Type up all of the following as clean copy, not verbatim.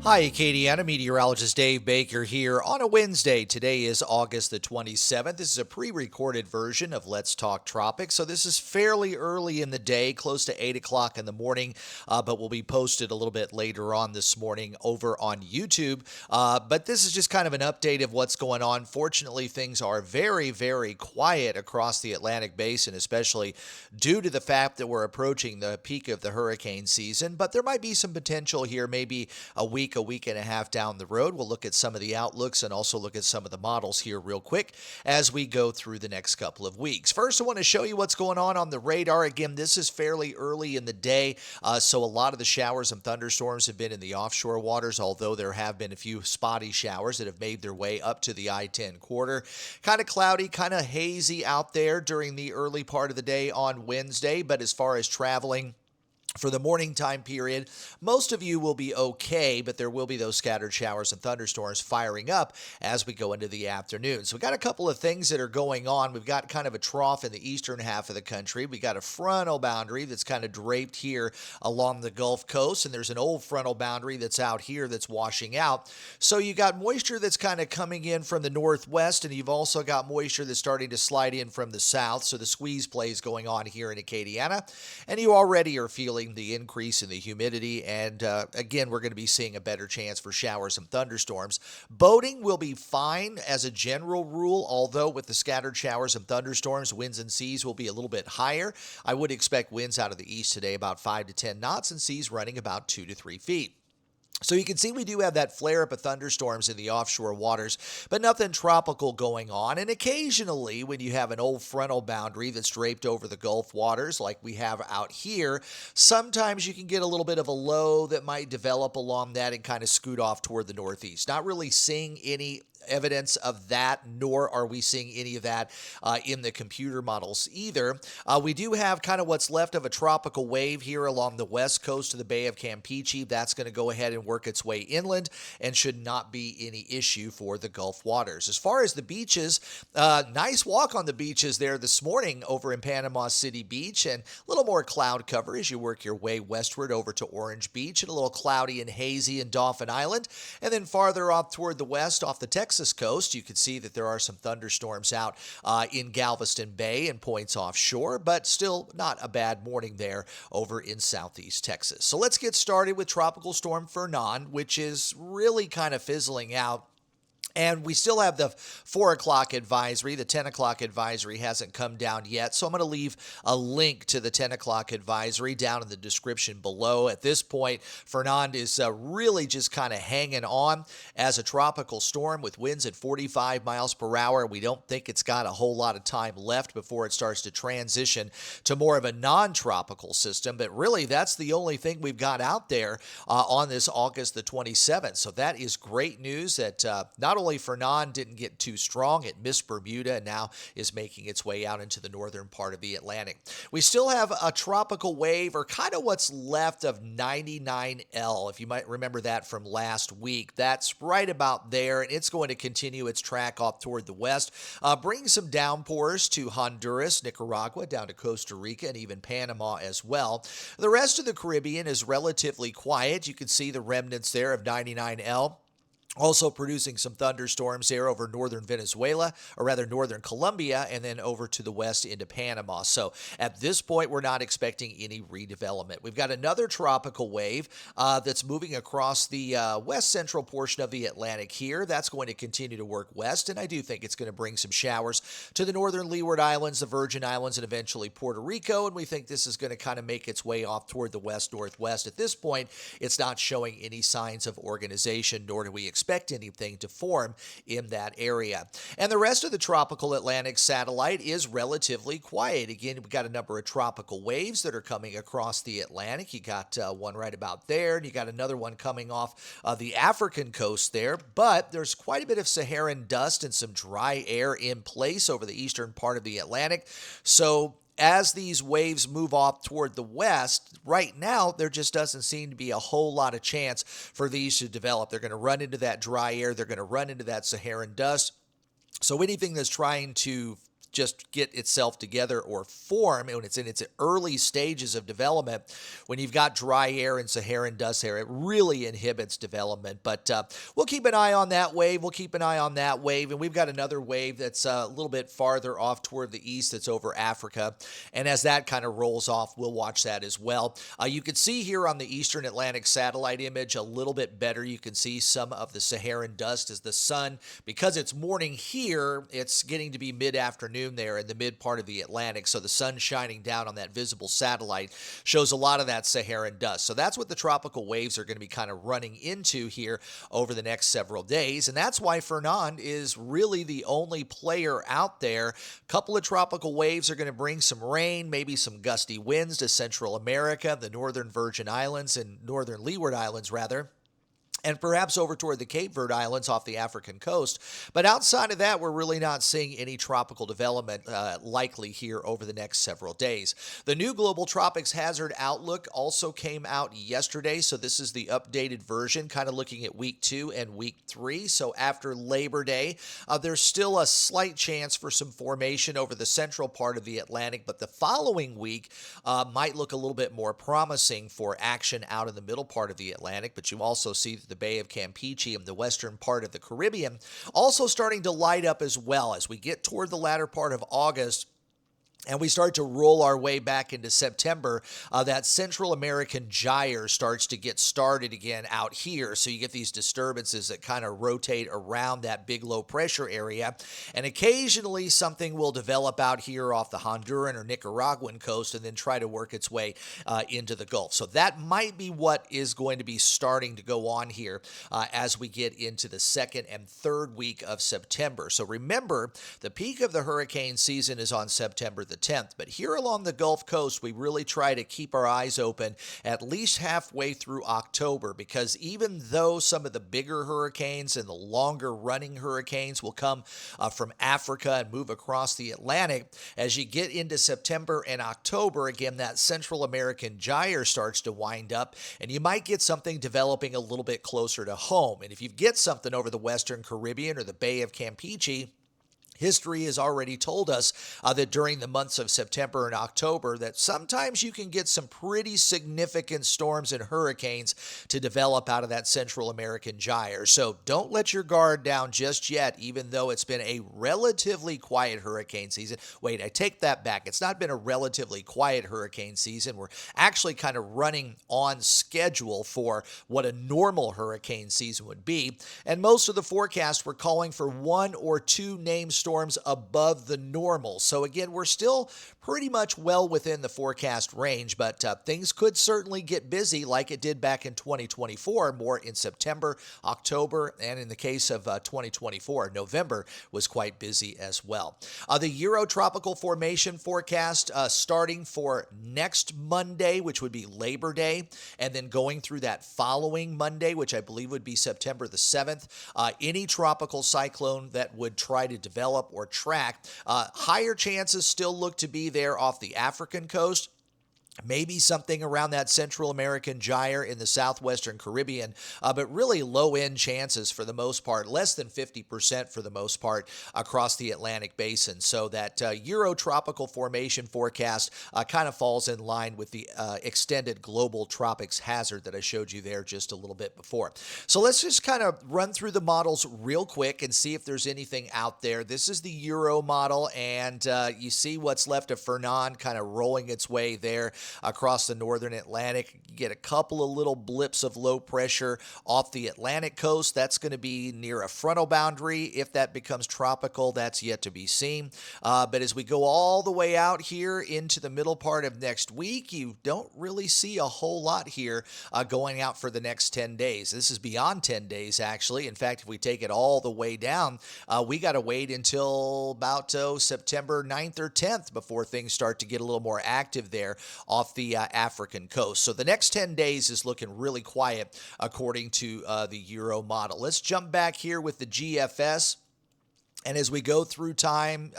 Hi, Acadiana. Meteorologist Dave Baker here on a Wednesday. Today is August the 27th. This is a pre-recorded version of Let's Talk Tropics, so this is fairly early in the day, close to 8 o'clock in the morning, but will be posted a little bit later on this morning over on YouTube. But this is just kind of an update of what's going on. Fortunately, things are very, very quiet across the Atlantic Basin, especially due to the fact that we're approaching the peak of the hurricane season, but there might be some potential here, maybe a week and a half down the road. We'll look at some of the outlooks and also look at some of the models here real quick as we go through the next couple of weeks. First, I want to show you what's going on the radar. Again, this is fairly early in the day, so a lot of the showers and thunderstorms have been in the offshore waters, although there have been a few spotty showers that have made their way up to the I-10 corridor. Kind of cloudy, kind of hazy out there during the early part of the day on Wednesday, but as far as traveling, for the morning time period, most of you will be okay, but there will be those scattered showers and thunderstorms firing up as we go into the afternoon. So we got a couple of things that are going on. We've got kind of a trough in the eastern half of the country. We got a frontal boundary that's kind of draped here along the Gulf Coast, and there's an old frontal boundary that's out here that's washing out. So you got moisture that's kind of coming in from the northwest, and you've also got moisture that's starting to slide in from the south. So the squeeze play is going on here in Acadiana, and you already are feeling the increase in the humidity, and again, we're going to be seeing a better chance for showers and thunderstorms. Boating will be fine as a general rule, although with the scattered showers and thunderstorms, winds and seas will be a little bit higher. I would expect winds out of the east today about 5 to 10 knots and seas running about 2 to 3 feet. So you can see we do have that flare-up of thunderstorms in the offshore waters, but nothing tropical going on. And occasionally, when you have an old frontal boundary that's draped over the Gulf waters like we have out here, sometimes you can get a little bit of a low that might develop along that and kind of scoot off toward the northeast. Not really seeing any evidence of that, nor are we seeing any of that in the computer models either. We do have kind of what's left of a tropical wave here along the west coast of the Bay of Campeche. That's going to go ahead and work its way inland and should not be any issue for the Gulf waters. As far as the beaches, nice walk on the beaches there this morning over in Panama City Beach, and a little more cloud cover as you work your way westward over to Orange Beach, and a little cloudy and hazy in Dauphin Island. And then farther off toward the west off the Texas coast, you can see that there are some thunderstorms out in Galveston Bay and points offshore, but still not a bad morning there over in southeast Texas. So let's get started with Tropical Storm Fernand, which is really kind of fizzling out. And we still have the 4 o'clock advisory. The 10 o'clock advisory hasn't come down yet, so I'm going to leave a link to the 10 o'clock advisory down in the description below. At this point, Fernand is really just kind of hanging on as a tropical storm with winds at 45 miles per hour. We don't think it's got a whole lot of time left before it starts to transition to more of a non-tropical system, but really that's the only thing we've got out there on this August the 27th. So that is great news that not only Fernand didn't get too strong, it missed Bermuda and now is making its way out into the northern part of the Atlantic. We still have a tropical wave, or kind of what's left of 99L, if you might remember that from last week. That's right about there, and it's going to continue its track off toward the west, bringing some downpours to Honduras, Nicaragua, down to Costa Rica, and even Panama as well. The rest of the Caribbean is relatively quiet. You can see the remnants there of 99L. Also producing some thunderstorms there over northern Venezuela, or rather northern Colombia, and then over to the west into Panama. So at this point, we're not expecting any redevelopment. We've got another tropical wave that's moving across the west central portion of the Atlantic here. That's going to continue to work west, and I do think it's going to bring some showers to the northern Leeward Islands, the Virgin Islands, and eventually Puerto Rico, and we think this is going to kind of make its way off toward the west-northwest. At this point, it's not showing any signs of organization, nor do we expect anything to form in that area. And the rest of the tropical Atlantic satellite is relatively quiet. Again, we've got a number of tropical waves that are coming across the Atlantic. You got one right about there, and you got another one coming off the African coast there, but there's quite a bit of Saharan dust and some dry air in place over the eastern part of the Atlantic. So as these waves move off toward the west, right now, there just doesn't seem to be a whole lot of chance for these to develop. They're going to run into that dry air. They're going to run into that Saharan dust. So anything that's trying to just get itself together or form, and when it's in its early stages of development, when you've got dry air and Saharan dust air, it really inhibits development. But we'll keep an eye on that wave. And we've got another wave that's a little bit farther off toward the east that's over Africa. And as that kind of rolls off, we'll watch that as well. You can see here on the Eastern Atlantic satellite image a little bit better. You can see some of the Saharan dust as the sun, because it's morning here, it's getting to be mid-afternoon there in the mid part of the Atlantic. So the sun shining down on that visible satellite shows a lot of that Saharan dust. So that's what the tropical waves are going to be kind of running into here over the next several days. And that's why Fernand is really the only player out there. A couple of tropical waves are going to bring some rain, maybe some gusty winds to Central America, the Northern Virgin Islands and Northern Leeward Islands, rather, and perhaps over toward the Cape Verde Islands off the African coast. But outside of that, we're really not seeing any tropical development likely here over the next several days. The new Global Tropics Hazard Outlook also came out yesterday, so this is the updated version, kind of looking at week 2 and week 3. So after Labor Day, there's still a slight chance for some formation over the central part of the Atlantic, but the following week might look a little bit more promising for action out in the middle part of the Atlantic. But you also see that the Bay of Campeche and the western part of the Caribbean also starting to light up as well as we get toward the latter part of August. And we start to roll our way back into September, that Central American Gyre starts to get started again out here. So you get these disturbances that kind of rotate around that big low pressure area. And occasionally something will develop out here off the Honduran or Nicaraguan coast and then try to work its way into the Gulf. So that might be what is going to be starting to go on here as we get into the second and third week of September. So remember, the peak of the hurricane season is on September the 10th. But here along the Gulf Coast, we really try to keep our eyes open at least halfway through October, because even though some of the bigger hurricanes and the longer running hurricanes will come from Africa and move across the Atlantic, as you get into September and October, again, that Central American Gyre starts to wind up, and you might get something developing a little bit closer to home. And if you get something over the Western Caribbean or the Bay of Campeche, history has already told us that during the months of September and October that sometimes you can get some pretty significant storms and hurricanes to develop out of that Central American Gyre. So don't let your guard down just yet, even though it's been a relatively quiet hurricane season. Wait, I take that back. It's not been a relatively quiet hurricane season. We're actually kind of running on schedule for what a normal hurricane season would be. And most of the forecasts were calling for 1 or 2 named storms above the normal. So again, we're still pretty much well within the forecast range, but things could certainly get busy like it did back in 2024, more in September, October, and in the case of 2024, November was quite busy as well. The Euro-tropical formation forecast starting for next Monday, which would be Labor Day, and then going through that following Monday, which I believe would be September the 7th, any tropical cyclone that would try to develop or track, higher chances still look to be there off the African coast. Maybe something around that Central American Gyre in the southwestern Caribbean, but really low-end chances for the most part, less than 50% for the most part across the Atlantic basin. So that Euro-tropical formation forecast kind of falls in line with the extended global tropics hazard that I showed you there just a little bit before. So let's just kind of run through the models real quick and see if there's anything out there. This is the Euro model, and you see what's left of Fernand kind of rolling its way there across the northern Atlantic. You get a couple of little blips of low pressure off the Atlantic coast. That's going to be near a frontal boundary. If that becomes tropical, that's yet to be seen. But as we go all the way out here into the middle part of next week, you don't really see a whole lot here going out for the next 10 days. This is beyond 10 days, actually. In fact, if we take it all the way down, we got to wait until about September 9th or 10th before things start to get a little more active there off the African coast. So the next 10 days is looking really quiet according to the Euro model. Let's jump back here with the GFS. And as we go through time,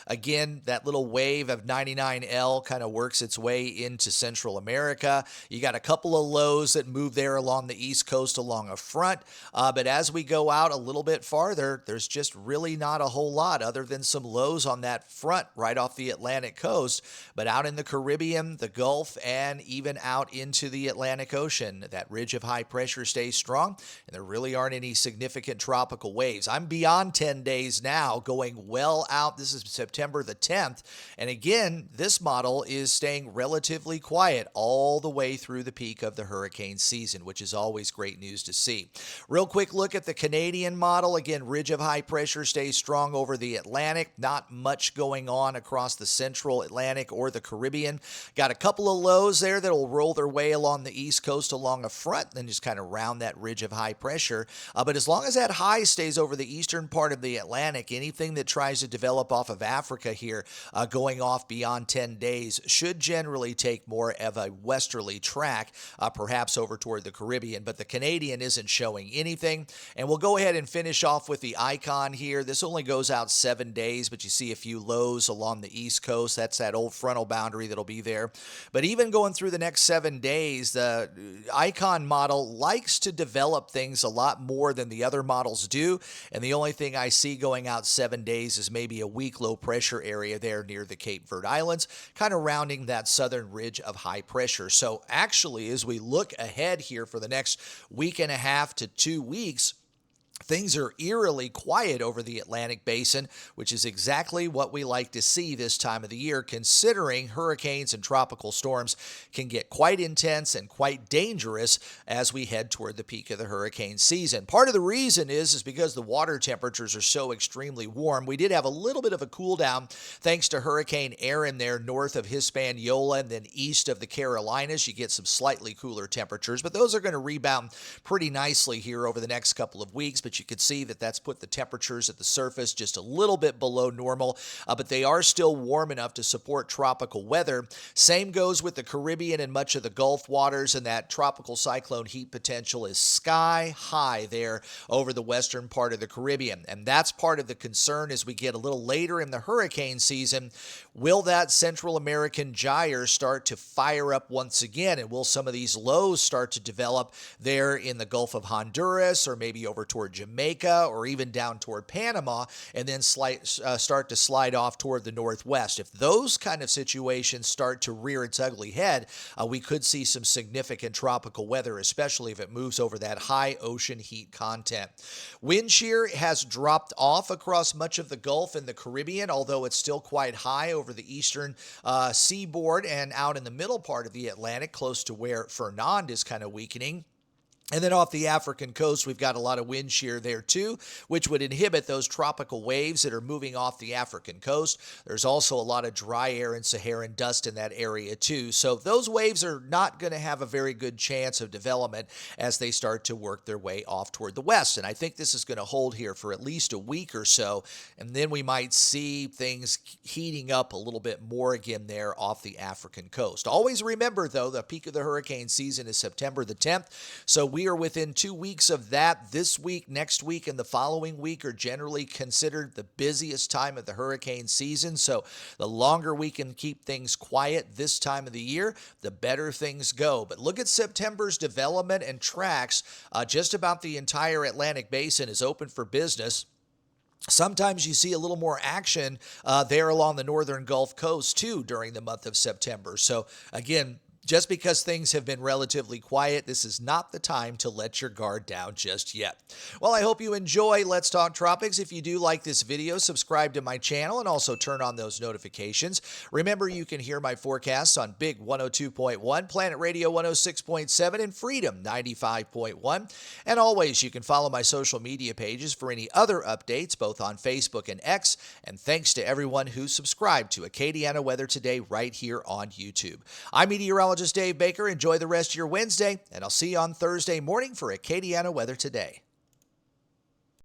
again, that little wave of 99L kind of works its way into Central America. You got a couple of lows that move there along the East Coast along a front. But as we go out a little bit farther, there's just really not a whole lot other than some lows on that front right off the Atlantic coast. But out in the Caribbean, the Gulf, and even out into the Atlantic Ocean, that ridge of high pressure stays strong, and there really aren't any significant tropical waves. I'm beyond 10 days now, going well out. This is September the 10th. And again, this model is staying relatively quiet all the way through the peak of the hurricane season, which is always great news to see. Real quick look at the Canadian model. Again, ridge of high pressure stays strong over the Atlantic. Not much going on across the central Atlantic or the Caribbean. Got a couple of lows there that will roll their way along the East Coast along a front, then just kind of round that ridge of high pressure. But as long as that high stays over the eastern part of the Atlantic, anything that tries to develop off of Africa here, going off beyond 10 days, should generally take more of a westerly track, perhaps over toward the Caribbean. But the Canadian isn't showing anything. And we'll go ahead and finish off with the icon here. This only goes out 7 days, but you see a few lows along the East Coast. That's that old frontal boundary that'll be there. But even going through the next 7 days, the icon model likes to develop things a lot more than the other models do. And the only thing I see going out 7 days is maybe a weak low pressure area there near the Cape Verde Islands, kind of rounding that southern ridge of high pressure. So actually, as we look ahead here for the next week and a half to 2 weeks, things are eerily quiet over the Atlantic basin, which is exactly what we like to see this time of the year, considering hurricanes and tropical storms can get quite intense and quite dangerous as we head toward the peak of the hurricane season. Part of the reason is because the water temperatures are so extremely warm. We did have a little bit of a cool down thanks to Hurricane Aaron there north of Hispaniola and then east of the Carolinas. You get some slightly cooler temperatures, but those are going to rebound pretty nicely here over the next couple of weeks. But you can see that that's put the temperatures at the surface just a little bit below normal, but they are still warm enough to support tropical weather. Same goes with the Caribbean and much of the Gulf waters, and that tropical cyclone heat potential is sky high there over the western part of the Caribbean. And that's part of the concern as we get a little later in the hurricane season. Will that Central American gyre start to fire up once again? And will some of these lows start to develop there in the Gulf of Honduras, or maybe over toward Jamaica, or even down toward Panama, and then start to slide off toward the northwest? If those kind of situations start to rear its ugly head, we could see some significant tropical weather, especially if it moves over that high ocean heat content. Wind shear has dropped off across much of the Gulf and the Caribbean, although it's still quite high over the eastern seaboard and out in the middle part of the Atlantic, close to where Fernand is kind of weakening. And then off the African coast, we've got a lot of wind shear there too, which would inhibit those tropical waves that are moving off the African coast. There's also a lot of dry air and Saharan dust in that area too. So those waves are not going to have a very good chance of development as they start to work their way off toward the west. And I think this is going to hold here for at least a week or so. And then we might see things heating up a little bit more again there off the African coast. Always remember, though, the peak of the hurricane season is September the 10th. So we are within 2 weeks of that. This week, next week, and the following week are generally considered the busiest time of the hurricane season. So the longer we can keep things quiet this time of the year, the better things go. But look at September's development and tracks. Just about the entire Atlantic basin is open for business. Sometimes you see a little more action there along the northern Gulf Coast, too, during the month of September. So, again, just because things have been relatively quiet, this is not the time to let your guard down just yet. Well, I hope you enjoy Let's Talk Tropics. If you do like this video, subscribe to my channel and also turn on those notifications. Remember, you can hear my forecasts on Big 102.1, Planet Radio 106.7, and Freedom 95.1. And always, you can follow my social media pages for any other updates, both on Facebook and X. And thanks to everyone who subscribed to Acadiana Weather Today right here on YouTube. I'm Meteorologist Dave Baker. Enjoy the rest of your Wednesday, and I'll see you on Thursday morning for Acadiana Weather Today.